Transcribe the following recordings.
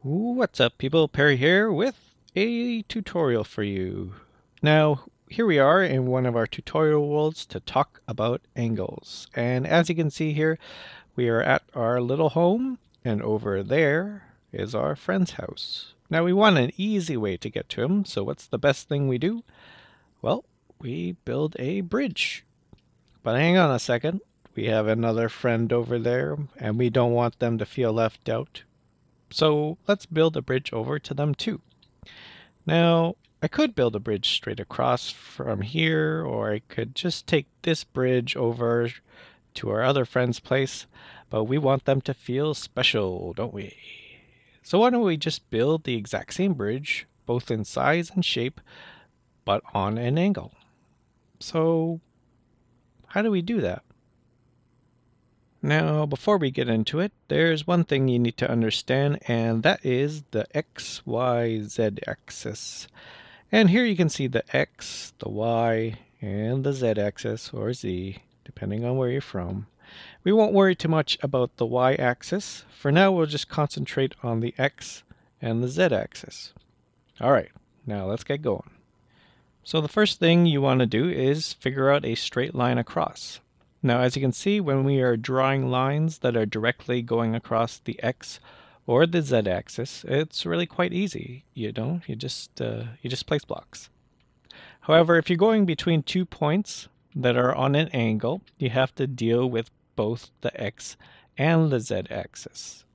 What's up, people? Perry here with a tutorial for you. Now, here we are in one of our tutorial worlds to talk about angles. And as you can see here, we are at our little home, and over there is our friend's house. Now, we want an easy way to get to him, so what's the best thing we do? Well, we build a bridge. But hang on a second. We have another friend over there, and we don't want them to feel left out. So let's build a bridge over to them too. Now, I could build a bridge straight across from here, or I could just take this bridge over to our other friend's place, but we want them to feel special, don't we? So why don't we just build the exact same bridge, both in size and shape, but on an angle? So how do we do that? Now, before we get into it, there's one thing you need to understand, and that is the X, Y, Z axis. And here you can see the X, the Y, and the Z axis, or Z, depending on where you're from. We won't worry too much about the Y axis. For now, we'll just concentrate on the X and the Z axis. All right, now let's get going. So the first thing you want to do is figure out a straight line across. Now, as you can see, when we are drawing lines that are directly going across the X or the Z axis, it's really quite easy. You just place blocks. However, if you're going between 2 points that are on an angle, you have to deal with both the X and the Z axis,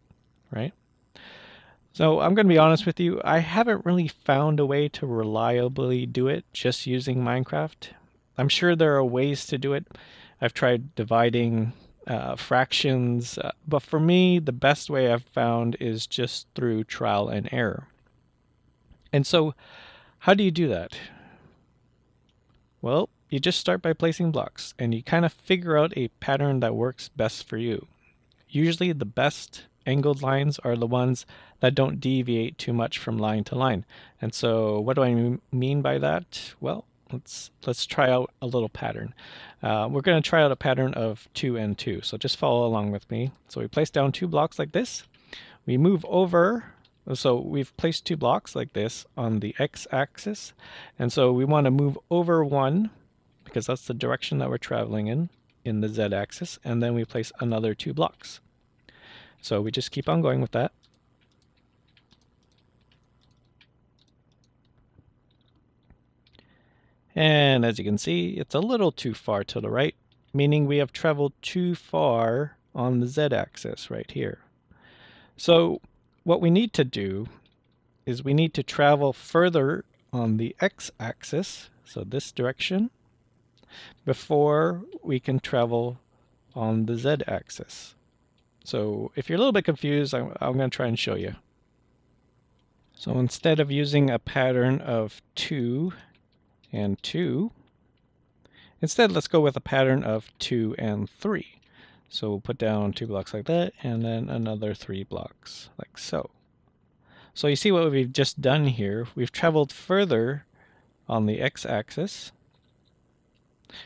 right? So I'm going to be honest with you, I haven't really found a way to reliably do it just using Minecraft. I'm sure there are ways to do it. I've tried dividing fractions, but for me, the best way I've found is just through trial and error. And so, how do you do that? Well, you just start by placing blocks, and you kind of figure out a pattern that works best for you. Usually the best angled lines are the ones that don't deviate too much from line to line. And so what do I mean by that? Well, let's try out a little pattern. We're going to try out a pattern of 2 and 2. So just follow along with me. So we place down 2 blocks like this. We move over. So we've placed 2 blocks like this on the x-axis. And so we want to move over 1 because that's the direction that we're traveling in the z-axis. And then we place another 2 blocks. So we just keep on going with that. And as you can see, it's a little too far to the right, meaning we have traveled too far on the z-axis right here. So what we need to do is we need to travel further on the x-axis, so this direction, before we can travel on the z-axis. So if you're a little bit confused, I'm going to try and show you. So instead of using a pattern of 2 and 2, instead let's go with a pattern of 2 and 3. So we'll put down 2 blocks like that, and then another 3 blocks like so. So you see what we've just done here. We've traveled further on the x-axis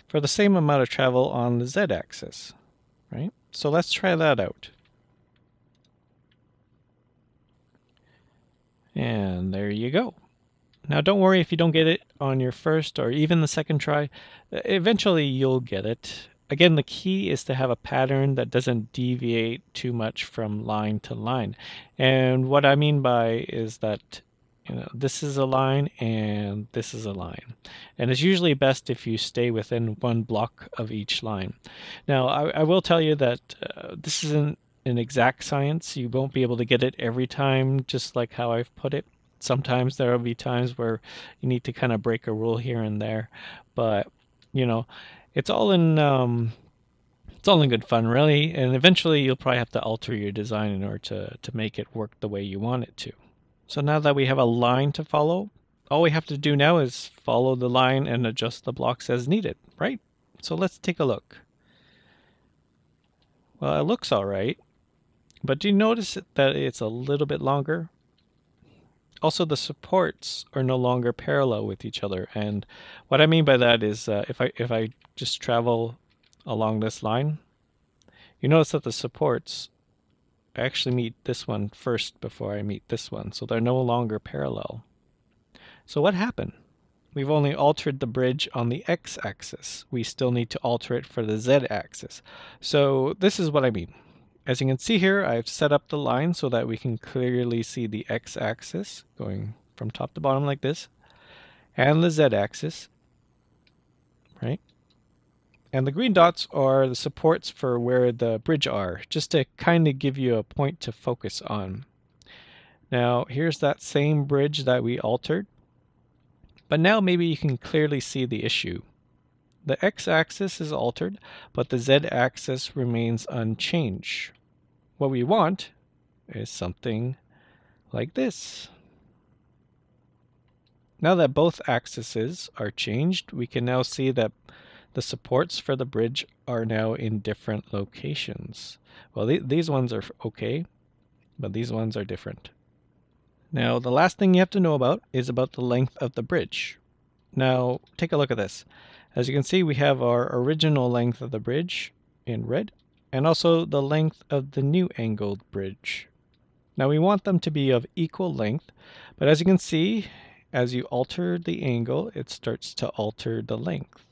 for the same amount of travel on the z-axis, right? So let's try that out. And there you go. Now don't worry if you don't get it on your first or even the second try. Eventually you'll get it. Again, the key is to have a pattern that doesn't deviate too much from line to line. And what I mean by is that this is a line and this is a line. And it's usually best if you stay within 1 block of each line. Now, I will tell you that this isn't an exact science. You won't be able to get it every time, just like how I've put it. Sometimes there will be times where you need to kind of break a rule here and there, but it's all in good fun, really. And eventually, you'll probably have to alter your design in order to make it work the way you want it to. So now that we have a line to follow, all we have to do now is follow the line and adjust the blocks as needed, right? So let's take a look. Well, it looks all right, but do you notice that it's a little bit longer? Also, the supports are no longer parallel with each other, and what I mean by that is if I just travel along this line, you notice that the supports I actually meet this one first before I meet this one, so they're no longer parallel. So what happened? We've only altered the bridge on the x-axis. We still need to alter it for the z-axis. So this is what I mean. As you can see here, I've set up the line so that we can clearly see the x-axis going from top to bottom like this, and the z-axis, right? And the green dots are the supports for where the bridge are, just to kind of give you a point to focus on. Now, here's that same bridge that we altered, but now maybe you can clearly see the issue. The x-axis is altered, but the z-axis remains unchanged. What we want is something like this. Now that both axes are changed, we can now see that the supports for the bridge are now in different locations. Well, these ones are okay, but these ones are different. Now, the last thing you have to know about is about the length of the bridge. Now, take a look at this. As you can see, we have our original length of the bridge in red, and also the length of the new angled bridge. Now, we want them to be of equal length, but as you can see, as you alter the angle, it starts to alter the length,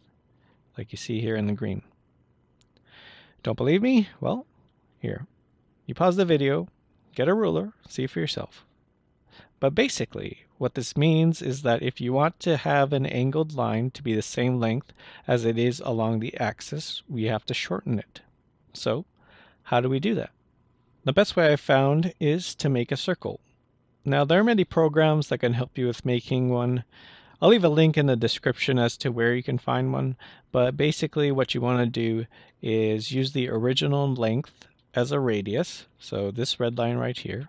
like you see here in the green. Don't believe me? Well, here. You pause the video, get a ruler, see for yourself. But basically, what this means is that if you want to have an angled line to be the same length as it is along the axis, we have to shorten it. So, how do we do that? The best way I've found is to make a circle. Now, there are many programs that can help you with making one. I'll leave a link in the description as to where you can find one, but basically what you want to do is use the original length as a radius, so this red line right here.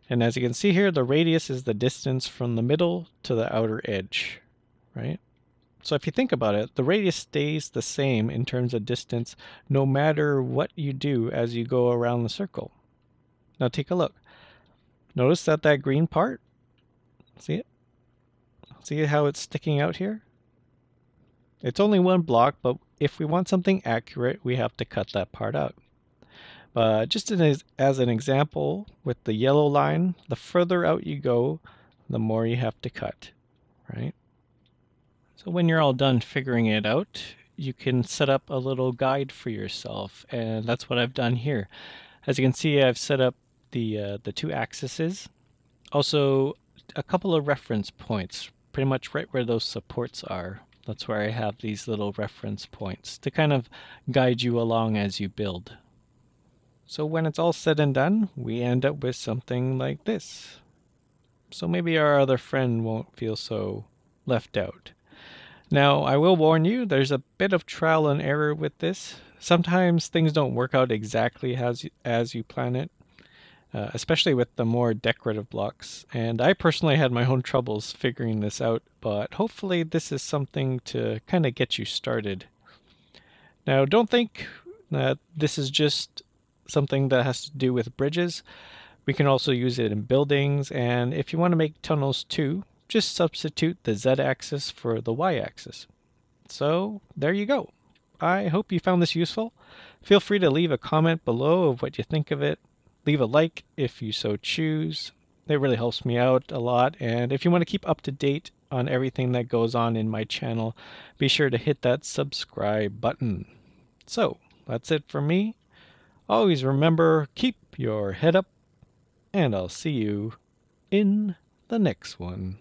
And as you can see here, the radius is the distance from the middle to the outer edge, right? So if you think about it, the radius stays the same in terms of distance no matter what you do as you go around the circle. Now take a look. Notice that green part, see it? See how it's sticking out here? It's only one block, but if we want something accurate, we have to cut that part out. But just as an example, with the yellow line, the further out you go, the more you have to cut, right? So when you're all done figuring it out, you can set up a little guide for yourself, and that's what I've done here. As you can see, I've set up the two axes, also a couple of reference points, pretty much right where those supports are. That's where I have these little reference points to kind of guide you along as you build. So when it's all said and done, we end up with something like this. So maybe our other friend won't feel so left out. Now, I will warn you, there's a bit of trial and error with this. Sometimes things don't work out exactly as you plan it, especially with the more decorative blocks. And I personally had my own troubles figuring this out, but hopefully this is something to kind of get you started. Now, don't think that this is just something that has to do with bridges. We can also use it in buildings, and if you want to make tunnels too, just substitute the z-axis for the y-axis. So there you go. I hope you found this useful. Feel free to leave a comment below of what you think of it. Leave a like if you so choose. It really helps me out a lot, and if you want to keep up to date on everything that goes on in my channel, be sure to hit that subscribe button. So that's it for me. Always remember, keep your head up, and I'll see you in the next one.